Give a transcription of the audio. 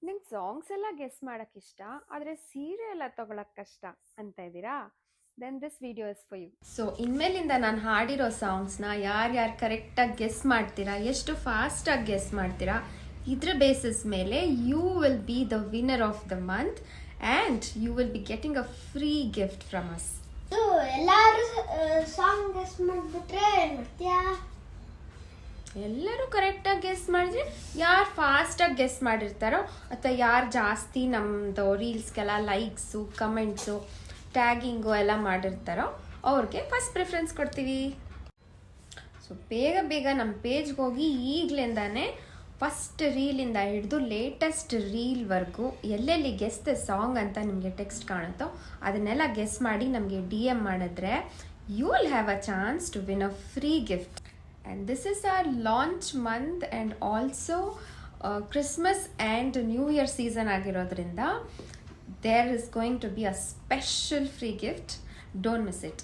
ನಿಂಗೆ ಸಾಂಗ್ಸ್ ಎಲ್ಲ ಗೆಸ್ ಮಾಡೋಕ್ಕೆ ಇಷ್ಟ ಆದರೆ ಸೀರೆ ಎಲ್ಲ ತೊಗೊಳಕ್ಕೆ ಕಷ್ಟ ಅಂತ ಇದ್ದೀರಾ? Then this video is for you. So ಇನ್ಮೇಲಿಂದ ನಾನು ಹಾಡಿರೋ ಸಾಂಗ್ಸ್ನ ಯಾರ್ಯಾರು ಕರೆಕ್ಟಾಗಿ ಗೆಸ್ ಮಾಡ್ತೀರಾ, ಎಷ್ಟು ಫಾಸ್ಟಾಗಿ ಗೆಸ್ ಮಾಡ್ತೀರಾ, ಇದ್ರ ಬೇಸಿಸ್ ಮೇಲೆ you will be the winner of the month and you will be getting a free gift from us. ಎಲ್ಲರೂ ಸಾಂಗ್ ಗೆಸ್ ಮಾಡಿಬಿಟ್ರೆ ಮಾಡ್ತೀಯಾ? ಎಲ್ಲರೂ ಕರೆಕ್ಟಾಗಿ ಗೆಸ್ ಮಾಡಿದ್ರೆ ಯಾರು ಫಾಸ್ಟಾಗಿ ಗೆಸ್ ಮಾಡಿರ್ತಾರೋ ಅಥವಾ ಯಾರು ಜಾಸ್ತಿ ನಮ್ಮದು ರೀಲ್ಸ್ಗೆಲ್ಲ ಲೈಕ್ಸು ಕಮೆಂಟ್ಸು ಟ್ಯಾಗಿಂಗು ಎಲ್ಲ ಮಾಡಿರ್ತಾರೋ ಅವ್ರಿಗೆ ಫಸ್ಟ್ ಪ್ರಿಫರೆನ್ಸ್ ಕೊಡ್ತೀವಿ. ಸೊ ಬೇಗ ಬೇಗ ನಮ್ಮ ಪೇಜ್ಗೆ ಹೋಗಿ ಈಗಲಿಂದಾನೇ ಫಸ್ಟ್ ರೀಲಿಂದ ಹಿಡಿದು ಲೇಟೆಸ್ಟ್ ರೀಲ್ವರೆಗೂ ಎಲ್ಲೆಲ್ಲಿ ಗೆಸ್ ದ ಸಾಂಗ್ ಅಂತ ನಿಮಗೆ ಟೆಕ್ಸ್ಟ್ ಕಾಣುತ್ತೋ ಅದನ್ನೆಲ್ಲ ಗೆಸ್ ಮಾಡಿ ನಮಗೆ DM ಮಾಡಿದ್ರೆ you will have a chance to win a free gift. And this is our launch month and also Christmas and New Year season ಆಗಿರೋದ್ರಿಂದ there is going to be a special free gift. Don't miss it.